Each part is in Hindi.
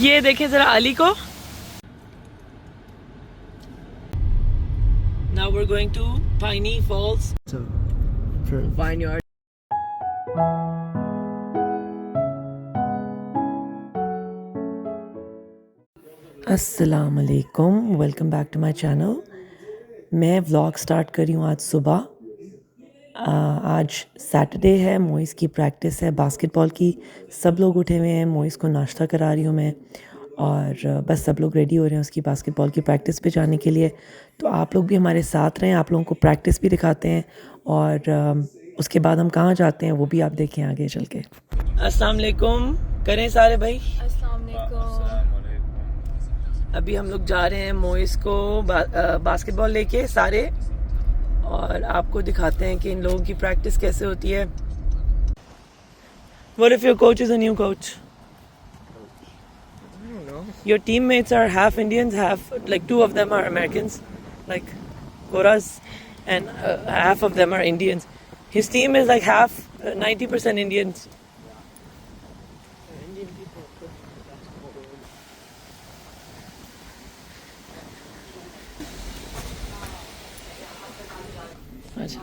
ये देखें जरा अली को। Now we're going to Piney Falls. So, for vineyard. अस्सलाम वालेकुम, welcome back to my channel. मैं व्लॉग स्टार्ट कर रही हूँ आज सुबह। आज सैटरडे है, मोइस की प्रैक्टिस है बास्केटबॉल की। सब लोग उठे हुए हैं, मोइस को नाश्ता करा रही हूँ मैं, और बस सब लोग रेडी हो रहे हैं उसकी बास्केटबॉल की प्रैक्टिस पे जाने के लिए। तो आप लोग भी हमारे साथ रहें, आप लोगों को प्रैक्टिस भी दिखाते हैं, और उसके बाद हम कहाँ जाते हैं वो भी आप देखें आगे चल के। अस्सलाम वालेकुम करें सारे भाई। अस्सलाम वालेकुम। अभी हम लोग जा रहे हैं मोइस को बास्केटबॉल लेके सारे, और आपको दिखाते हैं कि इन लोगों की प्रैक्टिस कैसे होती है। What if your coach is a new coach? I don't know. Your teammates are half Indians, half, like, two of them are Americans, like Koras, and half of them are Indians. His team is like half, 90% Indians. Indian people coach basketball. अच्छा।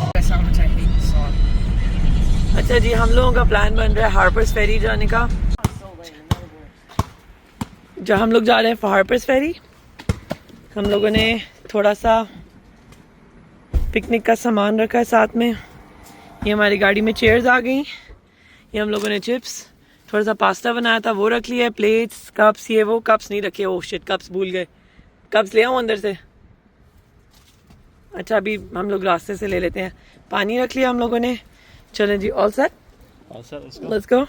That's how much I hate this song. अच्छा जी, हम लोगों का प्लान बन रहा है हार्पर्स फेरी जाने का। जहाँ हम लोग जा रहे हैं हार्पर्स फेरी, हम लोगों ने थोड़ा सा पिकनिक का सामान रखा है साथ में। ये हमारी गाड़ी में चेयर्स आ गई। ये हम लोगों ने चिप्स, थोड़ा सा पास्ता बनाया था वो रख लिया है, प्लेट्स, कप्स, ये वो कप्स नहीं रखे। ओह शिट, कप्स भूल गए। कप्स ले आऊँ अंदर से? अच्छा, अभी हम लोग रास्ते से ले लेते हैं। पानी रख लिया हम लोगों ने। चलें जी, all set? All set, let's go. Let's go.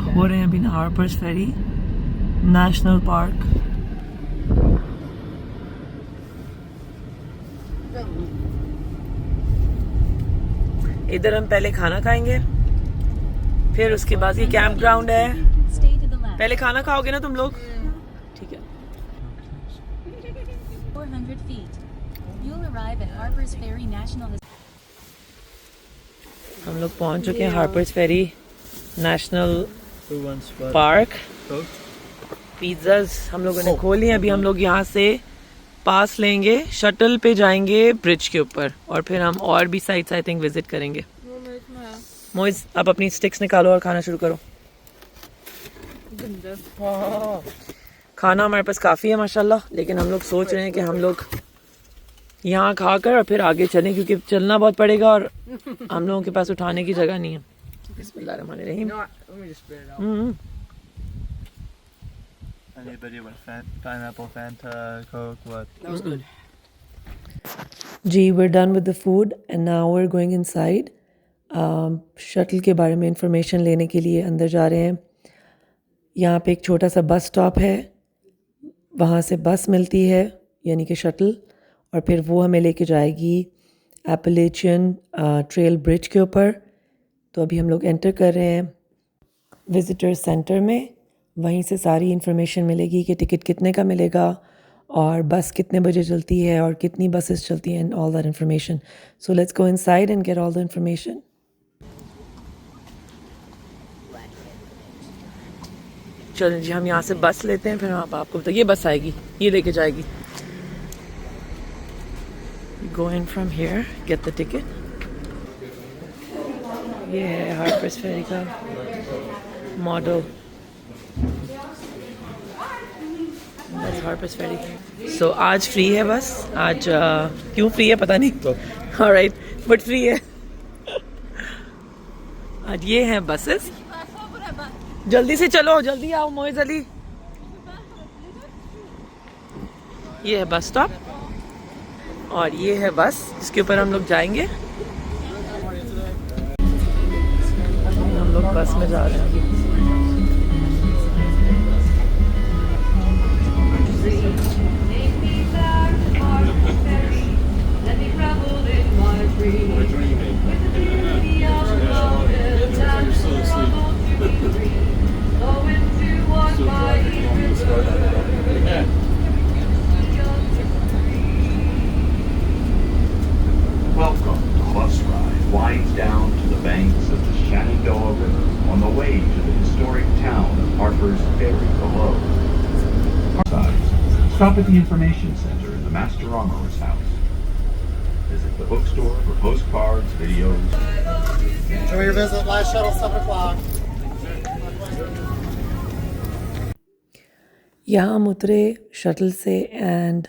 हो रहे हैं अभी हार्पर्स फेरी नेशनल पार्क। इधर हम पहले खाना खाएंगे, फिर उसके बाद ये कैंप ग्राउंड है। Stay to the left. पहले खाना खाओगे ना तुम लोग? ठीक है। 400 feet. You'll arrive at Harper's Ferry National. हम लोग पहुंच चुके हैं Harpers Ferry National Who wants what? Park. Coke? Pizzas हम लोगों ने खोली हैं। अभी हम लोग यहाँ से पास लेंगे, शटल पे जाएंगे ब्रिज के ऊपर, और फिर हम और भी साइट्स आई थिंक विजिट करेंगे। मोइज आप अपनी स्टिक्स निकालो और खाना शुरू करो। खाना हमारे पास काफ़ी है माशाल्लाह, लेकिन हम लोग सोच रहे हैं कि हम लोग यहाँ खाकर और फिर आगे चलें, क्योंकि चलना बहुत पड़ेगा और हम लोगों के पास उठाने की जगह नहीं है। बिस्मिल्लाहिर्रहमानिर्रहीम। You know what? Let me just spit it out. Anybody want pineapple, Fanta, Coke, what? That was good. जी we're done with the food and now we're going inside. Shuttle के बारे में इंफॉर्मेशन लेने के लिए अंदर जा रहे हैं। यहाँ पे एक छोटा सा बस स्टॉप है, वहाँ से बस मिलती है यानी कि शटल, और फिर वो हमें लेके जाएगी एपलेचियन ट्रेल ब्रिज के ऊपर। तो अभी हम लोग एंटर कर रहे हैं विजिटर सेंटर में। वहीं से सारी इन्फॉर्मेशन मिलेगी कि टिकट कितने का मिलेगा और बस कितने बजे चलती है और कितनी बसेस चलती हैं, and all that information. So let's go inside and get all the information. चलो जी, हम यहाँ से बस लेते हैं, फिर आप आपको बताइए। ये बस आएगी, ये लेके जाएगी। Go in from here, get the ticket. ये है हार्पर्स फेरी का model. That's Harper's Ferry. So आज फ्री है बस। आज क्यों फ्री है पता नहीं। Alright, but फ्री है। आज ये हैं बसेस। जल्दी से चलो, जल्दी आओ मोइज अली। ये है बस स्टॉप और ये है बस जिसके ऊपर हम लोग जाएंगे। हम लोग बस में जा रहे हैं अभी। Welcome. The bus ride winds down to the banks of the Shenandoah River on the way to the historic town of Harper's Ferry below. Stop at the information center in the Master Armorer's house. Visit the bookstore for postcards, videos. Enjoy your visit. Last shuttle, 7 o'clock. यहाँ हम उतरे शटल से एंड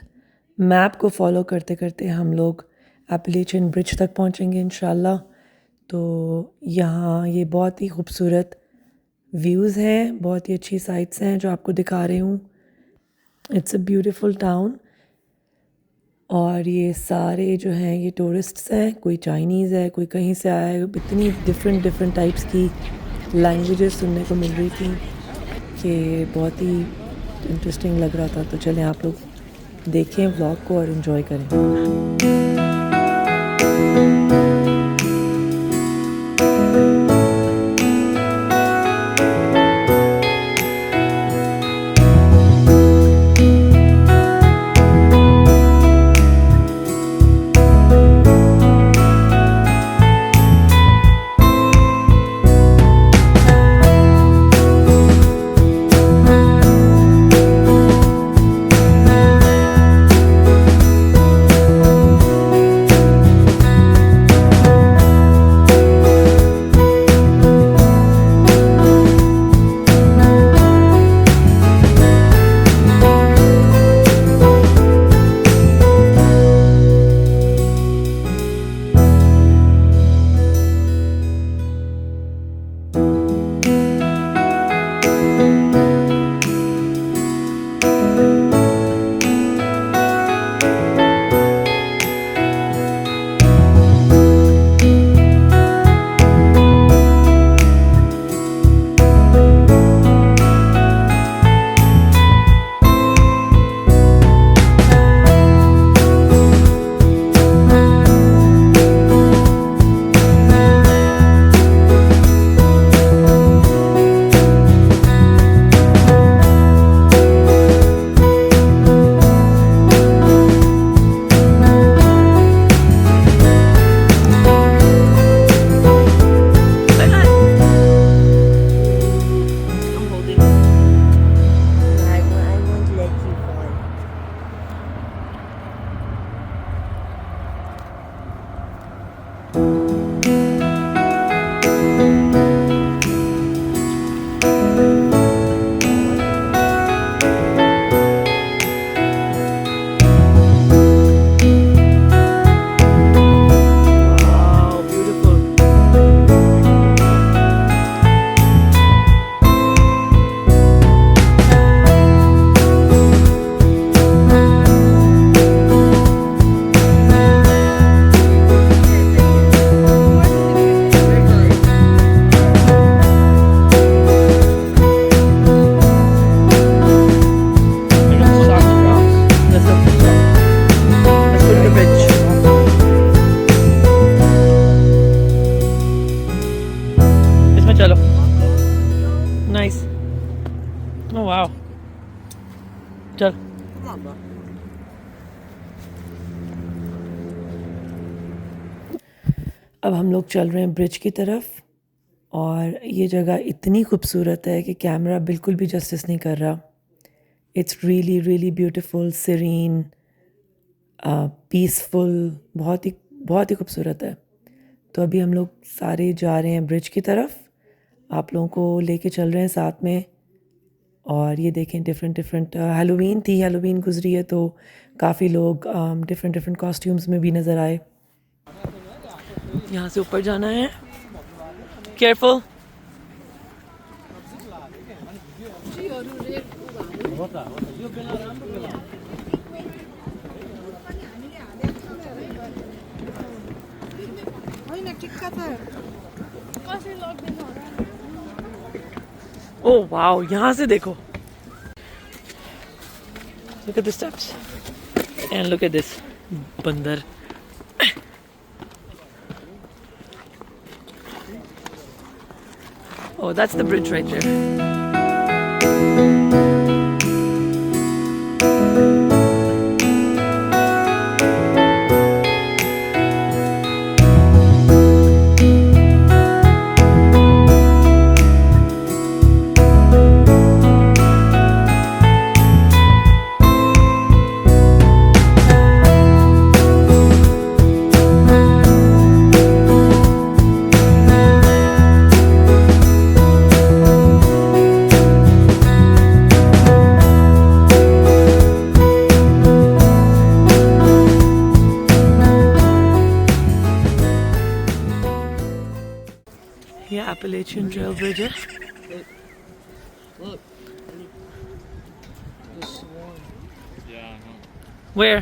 मैप को फॉलो करते करते हम लोग एपलेचियन ब्रिज तक पहुँचेंगे इंशाल्लाह। तो यहाँ ये बहुत ही खूबसूरत व्यूज़ हैं, बहुत ही अच्छी साइट्स हैं जो आपको दिखा रही हूँ। It's a beautiful town. और ये सारे जो हैं ये टूरिस्ट्स हैं, कोई चाइनीज़ है, कोई कहीं से आया है। इतनी डिफरेंट टाइप्स की लैंग्वेजेस सुनने को मिल रही थी कि बहुत ही इंटरेस्टिंग लग रहा था। तो चलें आप लोग देखें व्लॉग को और इन्जॉय करें। Oh wow. चल. Come on, bro. अब हम लोग चल रहे हैं ब्रिज की तरफ और ये जगह इतनी खूबसूरत है कि कैमरा बिल्कुल भी जस्टिस नहीं कर रहा. It's really really beautiful, serene, peaceful, बहुत ही खूबसूरत है. तो अभी हम लोग सारे जा रहे हैं ब्रिज की तरफ. आप लोगों को लेके चल रहे हैं साथ में. और ये देखें डिफरेंट हैलोवीन गुजरी है तो काफ़ी लोग डिफरेंट कॉस्ट्यूम्स में भी नज़र आए. यहाँ से ऊपर जाना है. केयरफुल. ओह वाओ, यहाँ से देखो. Look at the steps and look at this बंदर. Oh, that's the bridge right there. ये Appalachian Trail Bridge है. Look. Just swarm. Yeah, I know. Where?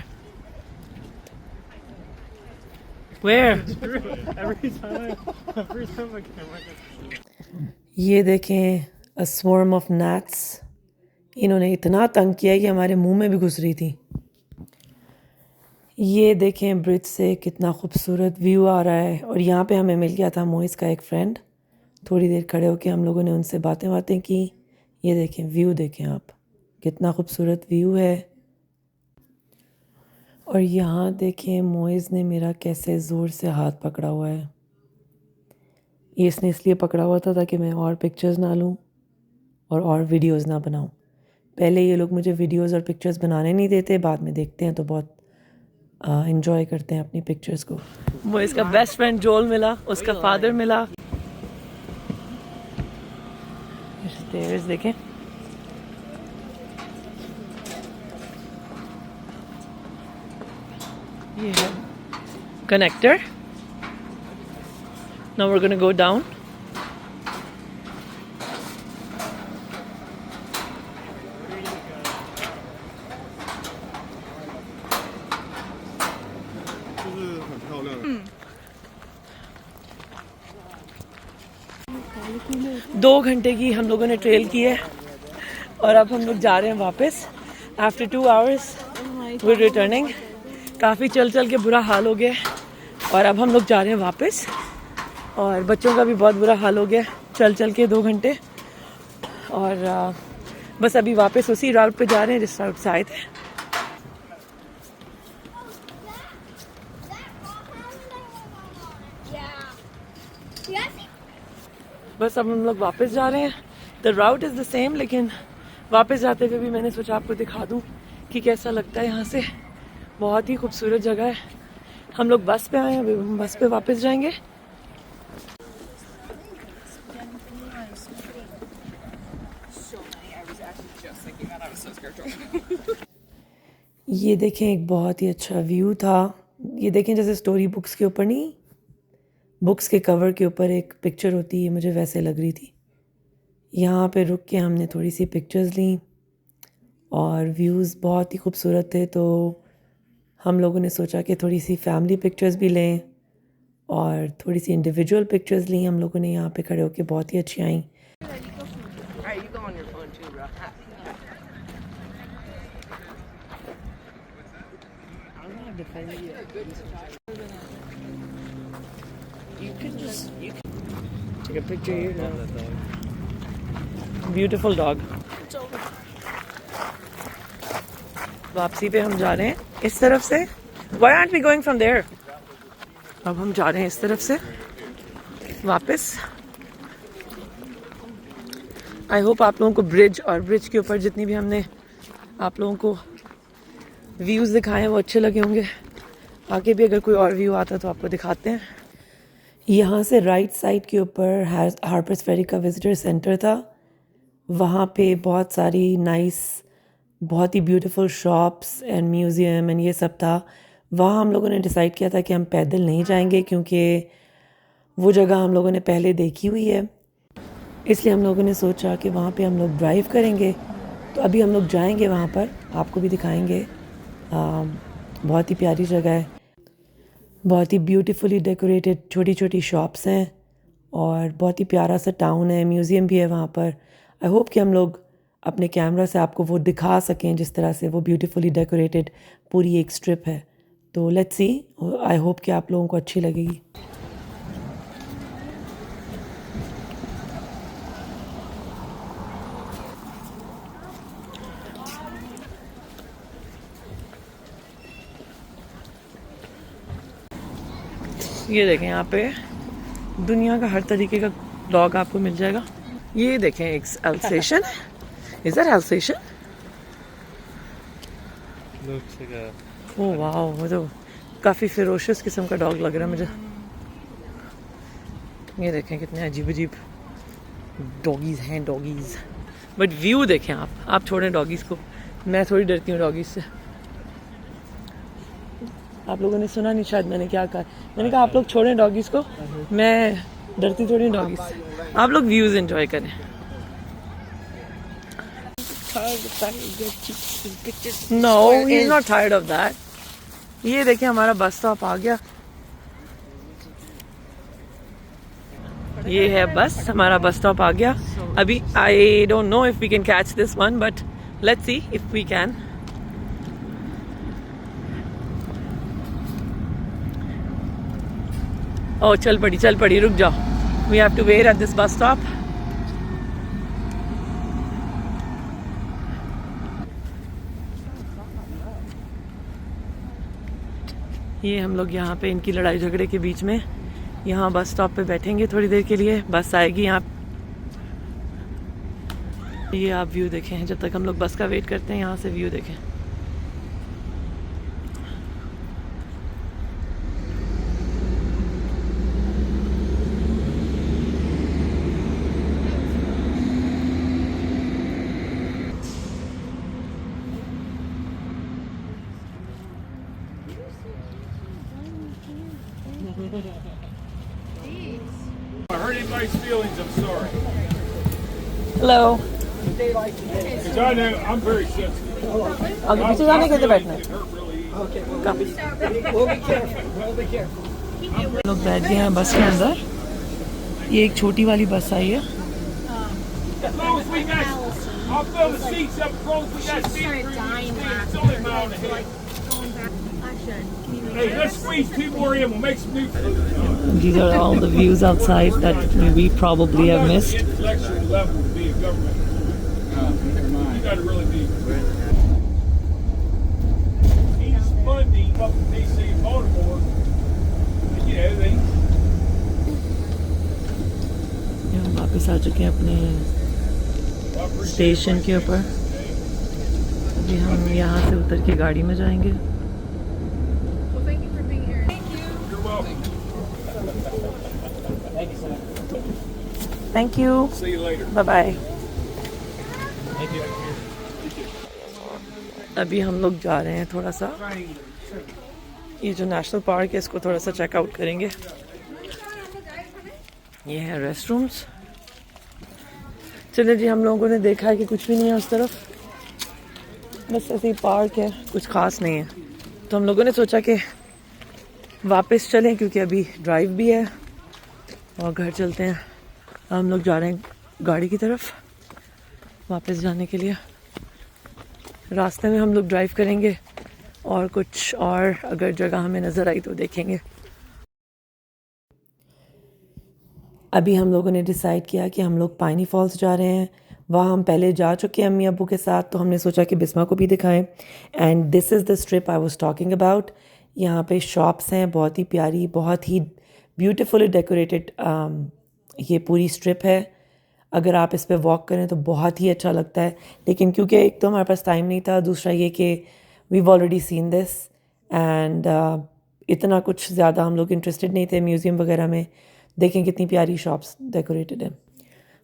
Where? Every time I camera gets. ये देखें, a swarm of gnats. इन्होंने इतना तंग किया कि हमारे मुंह में भी घुस रही थी. ये देखें ब्रिज से कितना खूबसूरत व्यू आ रहा है. और यहाँ पे हमें मिल गया था मोइस का एक फ्रेंड. थोड़ी देर खड़े होकर हम लोगों ने उनसे बातें की. ये देखें व्यू, देखें आप, कितना खूबसूरत व्यू है. और यहाँ देखें मोइस ने मेरा कैसे ज़ोर से हाथ पकड़ा हुआ है. ये इसने इसलिए पकड़ा हुआ था ताकि मैं और पिक्चर्स ना लूँ और वीडियोस ना बनाऊँ. पहले ये लोग मुझे वीडियोस और पिक्चर्स बनाने नहीं देते, बाद में देखते हैं तो बहुत इन्जॉय करते हैं अपनी पिक्चर्स को. मोइस का बेस्ट फ्रेंड जोल मिला, उसका फादर मिला. स्टेयर्स देखें. ये है connector. Now we're going to go down. दो घंटे की हम लोगों ने ट्रेल की है और अब हम लोग जा रहे हैं वापस. After 2 hours we're returning. काफ़ी चल के बुरा हाल हो गया और अब हम लोग जा रहे हैं वापस. और बच्चों का भी बहुत बुरा हाल हो गया चल के 2 घंटे. और बस अभी वापस उसी राउट पे जा रहे हैं जिस राउट से आए थे. बस अब हम लोग वापस जा रहे हैं. The route is the same, लेकिन वापस जाते हुए भी मैंने सोचा आपको दिखा दूँ कि कैसा लगता है यहाँ से. बहुत ही खूबसूरत जगह है. हम लोग बस पे आए हैं, अभी हम बस पे वापस जाएंगे. ये देखें, एक बहुत ही अच्छा व्यू था. ये देखें जैसे स्टोरी बुक्स के ऊपर नहीं, बुक्स के कवर के ऊपर एक पिक्चर होती है, मुझे वैसे लग रही थी. यहाँ पे रुक के हमने थोड़ी सी पिक्चर्स ली और व्यूज़ बहुत ही खूबसूरत थे. तो हम लोगों ने सोचा कि थोड़ी सी फैमिली पिक्चर्स भी लें और थोड़ी सी इंडिविजुअल पिक्चर्स ली हम लोगों ने यहाँ पे खड़े होके. बहुत ही अच्छी आई. Alright, you go on your phone too, bro. I'm not defending you. You can take a picture here now. Beautiful dog. वापसी पे हम जा रहे हैं इस तरफ से. Why aren't we going from there? अब हम जा रहे हैं इस तरफ से वापस. आई होप आप लोगों को ब्रिज और ब्रिज के ऊपर जितनी भी हमने आप लोगों को व्यूज़ दिखाए हैं वो अच्छे लगे होंगे. आगे भी अगर कोई और व्यू आता तो आपको दिखाते हैं. यहाँ से राइट साइड के ऊपर हार्पर्स फेरी का विजिटर सेंटर था. वहाँ पे बहुत सारी नाइस, बहुत ही beautiful shops and museum and ये सब था. वहाँ हम लोगों ने डिसाइड किया था कि हम पैदल नहीं जाएंगे क्योंकि वो जगह हम लोगों ने पहले देखी हुई है. इसलिए हम लोगों ने सोचा कि वहाँ पे हम लोग ड्राइव करेंगे. तो अभी हम लोग जाएंगे वहाँ पर, आपको भी दिखाएंगे. बहुत ही प्यारी जगह है, बहुत ही ब्यूटीफुली डेकोरेटेड छोटी छोटी शॉप्स हैं और बहुत ही प्यारा सा टाउन है. म्यूज़ियम भी है वहाँ पर. आई होप कि हम लोग अपने कैमरा से आपको वो दिखा सकें जिस तरह से वो ब्यूटीफुली डेकोरेटेड पूरी एक स्ट्रिप है. तो लेट्स सी. आई होप कि आप लोगों को अच्छी लगेगी. ये देखें यहाँ पे दुनिया का हर तरीके का व्लॉग आपको मिल जाएगा. ये देखें एक Alsatian. Is that Alsatian? Looks like a. ओह वाह, वो तो काफ़ी फिरोशियस किस्म का डॉग लग रहा है मुझे. ये देखें कितने अजीब अजीब डॉगीज़ हैं. डॉगीज़ बट व्यू देखें आप छोड़ें डॉगीज़ को. मैं थोड़ी डरती हूँ डॉगीज़ से. आप लोगों ने सुना नहीं शायद मैंने क्या कहा. मैंने कहा आप लोग छोड़ें डॉगीज़ को, मैं डरती थोड़ी हूँ डॉगीज़ से. आप लोग व्यूज़ एंजॉय करें. No, he is not tired of that. ये देखिए हमारा बस स्टॉप आ गया. ये है बस, हमारा बस स्टॉप आ गया. अभी I don't know if we can catch this one but let's see if we can. Oh चल पड़ी, रुक जाओ. We have to wait at this bus stop. ये हम लोग यहाँ पे इनकी लड़ाई झगड़े के बीच में यहाँ बस स्टॉप पे बैठेंगे थोड़ी देर के लिए. बस आएगी यहाँ. ये आप व्यू देखें जब तक हम लोग बस का वेट करते हैं. यहाँ से व्यू देखें. I hurt anybody's feelings, I'm sorry. Hello. Because I know I'm very sensitive. आगे पीछे जाने के लिए बैठना है. It hurt really easy. लोग बैठ गए हैं बस के अंदर. ये एक छोटी वाली बस आई है. As long as we got, I'll fill the seats up as long as we got seats for you to stand. It's only a mile and a half. Hey, let's squeeze two more in. We'll make some new food. These are all the views outside that we probably have missed. Intellectual level to be a government. You got to really be. He's funding up in DC and Baltimore. And, you know, they. हम वापस आ चुके हैं अपने स्टेशन के ऊपर. अभी हम यहाँ से उतर के गाड़ी में जाएंगे. You're welcome. Thank you. See you later. Bye bye. अभी हम लोग जा रहे हैं थोड़ा सा ये जो नेशनल पार्क है इसको थोड़ा सा चेकआउट करेंगे. ये है रेस्ट रूम्स. चलिए जी, हम लोगों ने देखा है कि कुछ भी नहीं है उस तरफ. बस ऐसे ही पार्क है, कुछ ख़ास नहीं है. तो हम लोगों ने सोचा कि वापस चलें क्योंकि अभी ड्राइव भी है और घर चलते हैं. हम लोग जा रहे हैं गाड़ी की तरफ वापस जाने के लिए. रास्ते में हम लोग ड्राइव करेंगे और कुछ और अगर जगह हमें नज़र आई तो देखेंगे. अभी हम लोगों ने डिसाइड किया कि हम लोग पाइनी फॉल्स जा रहे हैं. वहाँ हम पहले जा चुके हैं अम्मी अब्बू के साथ, तो हमने सोचा कि बिस्मा को भी दिखाएं। And this is the strip I was talking about. यहाँ पे शॉप्स हैं बहुत ही प्यारी, बहुत ही ब्यूटीफुली डेकोरेटेड। ये पूरी स्ट्रिप है। अगर आप इस पे वॉक करें तो बहुत ही अच्छा लगता है, लेकिन क्योंकि एक तो हमारे पास टाइम नहीं था, दूसरा ये कि we've already seen this and इतना कुछ ज़्यादा हम लोग इंटरेस्टेड नहीं थे म्यूज़ियम वगैरह में। देखें कितनी प्यारी शॉप्स डेकोरेटेड हैं।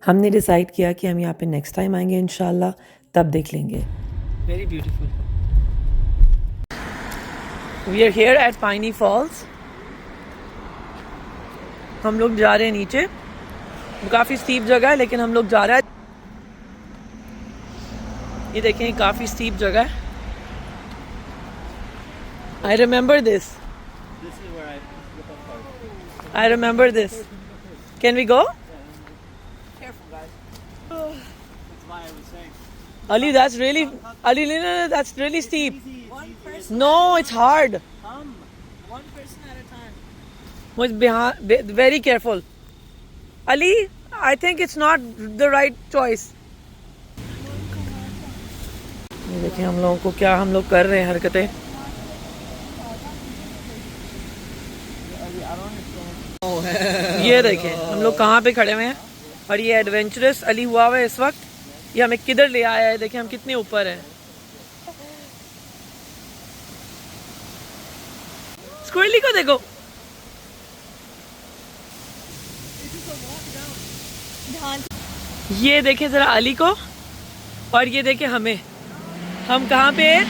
हमने डिसाइड किया कि हम यहाँ पे नेक्स्ट टाइम आएंगे इंशाल्लाह, तब देख लेंगे। Very beautiful. We are here at Piney Falls. हम लोग जा रहे हैं नीचे, काफ़ी स्टीप जगह है लेकिन हम लोग जा रहे हैं। ये देखें काफ़ी स्टीप जगह है। I remember this. I remember this. Can we go? Careful, guys. That's why I was saying. Ali, that's really no, that's really steep. One person. No, it's hard. One person at a time. Was behind, very careful. Ali, I think it's not the right choice. ये देखिए हम लोगों को क्या हम लोग कर रहे हैं हरकतें। ये देखें हम लोग कहाँ पे खड़े हुए हैं और ये एडवेंचरस अली हुआ हुआ है इस वक्त। ये हमें किधर ले आया है, देखें हम कितने ऊपर हैं। स्क्विरली को देखो। ये देखें जरा अली को और ये देखें हमें, हम कहाँ पे हैं।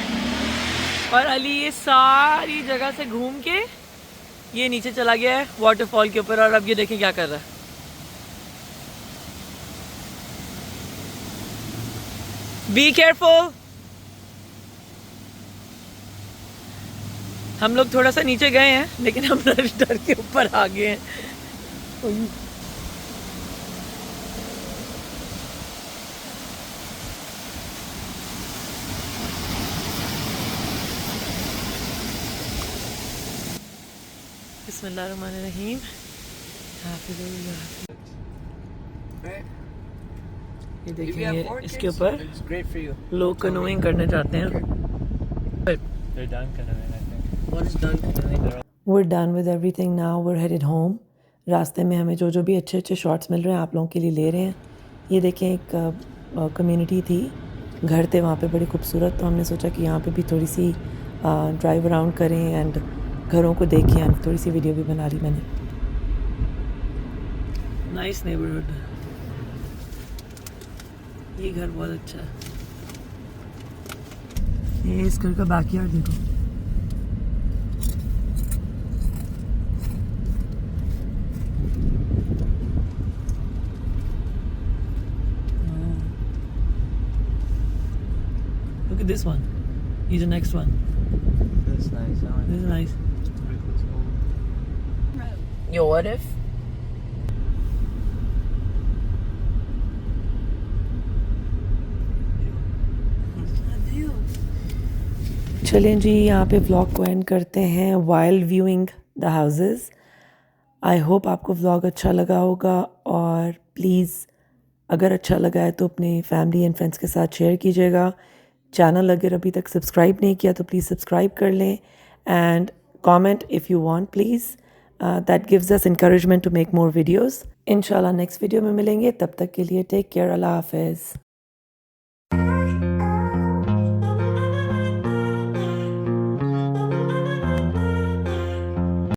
और अली ये सारी जगह से घूम के ये नीचे चला गया है वाटरफॉल के ऊपर, और अब ये देखें क्या कर रहा है। Be careful. हम लोग थोड़ा सा नीचे गए हैं लेकिन हम डर के ऊपर आ गए हैं। बिस्मिल्लाहिर्रहमानिर्रहीम। ये देखिए इसके ऊपर It's great for you. लोग कनोइंग करने जाते हैं। They're done canoeing, I think. What is done canoeing? We're done with everything now. We're headed home. रास्ते में हमें जो भी अच्छे अच्छे शॉट्स मिल रहे हैं आप लोगों के लिए ले रहे हैं। ये देखें एक कम्युनिटी थी, घर थे वहाँ पे बड़ी खूबसूरत, तो हमने सोचा कि यहाँ पे भी थोड़ी सी ड्राइव अराउंड करें एंड घरों को देखें एंड थोड़ी सी वीडियो भी बना ली मैंने। Nice neighbourhood. ये घर बहुत अच्छा है। ये इस घर का बैकयार्ड देखो। Look at this one. Here's the next one. That's nice. I like This is nice. It's pretty cool. It's old. Yo, what if? चलें जी, यहाँ पे व्लॉग को एंड करते हैं while viewing the houses. I hope आपको व्लॉग अच्छा लगा होगा, और प्लीज़ अगर अच्छा लगा है तो अपने फैमिली एंड फ्रेंड्स के साथ शेयर कीजिएगा। चैनल अगर अभी तक सब्सक्राइब नहीं किया तो प्लीज़ सब्सक्राइब कर लें and comment if you want please. That gives us encouragement to make more videos. इंशाल्लाह नेक्स्ट वीडियो में मिलेंगे, तब तक के लिए टेक केयर, अल्लाह हाफ़िज़।